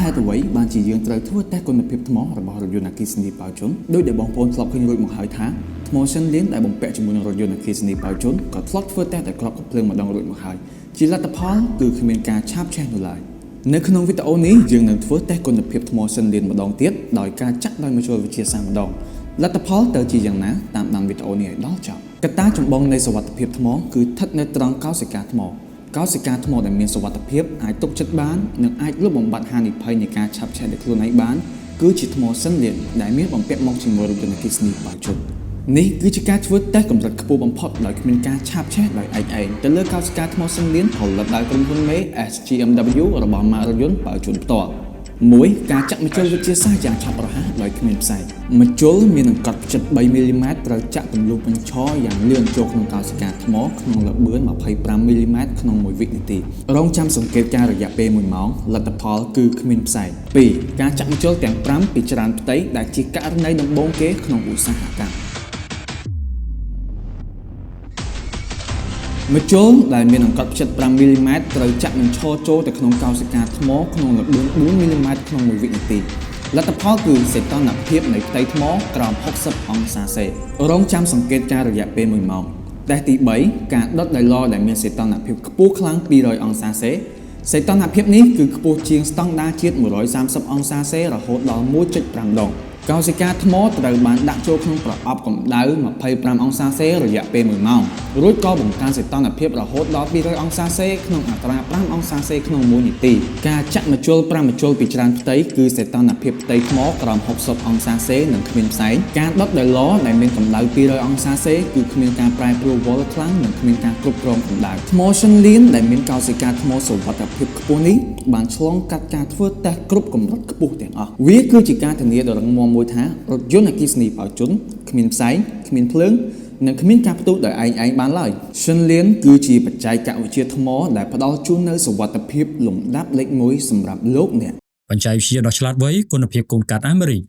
ហេតុអ្វីបានជាយើងត្រូវធ្វើតេស្តគុណភាពថ្មរបស់រថយន្តអគ្គិសនីបោជនដោយដែលបងប្អូនធ្លាប់ឃើញរួចមកហើយថាថ្មសិនលៀនដែលបំពាក់ជាមួយនឹងរថយន្តអគ្គិសនីបោជនក៏ធ្លាប់ធ្វើតេស្តតែក្របកាភ្លើងម្ដងរួចមកហើយជាលទ្ធផលគឺគ្មានការឆាបឆេះនោះឡើយនៅក្នុងវីដេអូនេះយើងនឹងធ្វើតេស្តគុណភាពថ្មសិនលៀនម្ដងទៀតដោយការចាក់ដោយមជ្ឈវិទ្យាសាស្ត្រម្ដងលទ្ធផលទៅជាយ៉ាងណាតាមដានវីដេអូនេះឲ្យដល់ចប់កត្តាចម្បងនៃសុវត្ថិភាពថ្មគឺស្ថិតនៅត្រង់កោសិកាថ្មកោសិកាថ្មដែលមានសុវត្ថិភាពអាចទប់ចិត្តបាននិងអាចលុបបំបាត់ហានិភ័យនៃការឆាបឆេះដោយខ្លួនឯងបានគឺជាថ្មសិនលៀនដែលមានបំពាក់មកជាមួយរថយន្តអគ្គិសនីបោជននេះគឺជាការធ្វើតេស្តកម្រិតខ្ពស់បំផុតដោយគ្មានការឆាបឆេះដោយឯងទៅលើកោសិកាថ្មសិនលៀនផលិតដោយក្រុមហ៊ុនមេ SGMW របស់ម៉ាករថយន្តបោជនផ្ទាល់1ការចាក់មជ្ឈវិទ្យាសាស្ត្រយ៉ាងឆាប់រហ័សដោយគ្មានផ្សែងមជ្ឈលមានអង្កត់ផ្ចិត3មីលីម៉ែត្រត្រូវចាក់ទម្លុះបញ្ឈរយ៉ាងលឿនចូលក្នុងកោសិកាថ្មក្នុងល្បឿន25មីលីម៉ែត្រក្នុង1វិនាទីរងចាំសង្កេតការរយៈពេល1ម៉ោងលទ្ធផលគឺគ្មានផ្សែង2ការចាក់មជ្ឈលទាំង5ពីច្រើនផ្ទៃដែលជាករណីដំបូងគេក្នុងឧស្សាហកម្មមជ្ឈលដែលមានអង្កត់ផ្ចិត5មីលីម៉ែត្រត្រូវចាក់បញ្ឈរចូលទៅក្នុងកោសិកាថ្មក្នុងល្បឿន4មីលីម៉ែត្រក្នុង1វិនាទីលទ្ធផលគឺសីតុណ្ហភាពនៃផ្ទៃថ្មក្រោម60អង្សាសេរងចាំសង្កេតការរយៈពេល1ម៉ោងតេស្តទី3ការដុតដោយឡដែលមានសីតុណ្ហភាពខ្ពស់ខ្លាំង200អង្សាសេសីតុណ្ហភាពនេះគឺខ្ពស់ជាងស្តង់ដារជាតិ130អង្សាសេរហូតដល់ 1.5 ដងកោសិកាថ្មត្រូវបានដាក់ចូលក្នុងប្រអប់កម្ដៅ25អង្សាសេរយៈពេល1ម៉ោងរួចក៏បង្កើនសីតុណ្ហភាពរហូតដល់200អង្សាសេក្នុងអត្រា5អង្សាសេក្នុង1នាទីការចាក់មជ្ឈល5មជ្ឈលពីច្រើនផ្ទៃគឺសីតុណ្ហភាពផ្ទៃថ្មក្រោម60អង្សាសេនិងគ្មានផ្សែងការដុតដោយឡដែលមានកម្ដៅ200អង្សាសេគឺគ្មានការប្រែប្រួលវល់ខ្លាំងនិងគ្មានការគ្រប់គ្រងកម្ដៅថ្មសិនលៀនដែលមានកោសិកាថ្មសុវត្ថិភាពខ្ពស់នេះបានឆ្លងកាត់ការធ្វើតេស្តគ្រប់កម្រិតខ្ពស់ទាំងអស់វាគឺជាការធានាដ៏រឹងមាំមួយថារថយន្តអគ្គិសនីបោជនគ្មានផ្សែងគ្មានភ្លើងនិងគ្មានការផ្ទុះដោយឯងបានឡើយសិនលៀនគឺជាបច្ចេកវិទ្យាថ្មដែលផ្ដល់ជូននូវសុវត្ថិភាពលំដាប់លេខ1សម្រាប់លោកអ្នកបច្ចេកវិទ្យាដ៏ឆ្លាតវៃគុណភាពកូនកាត់អាមេរិក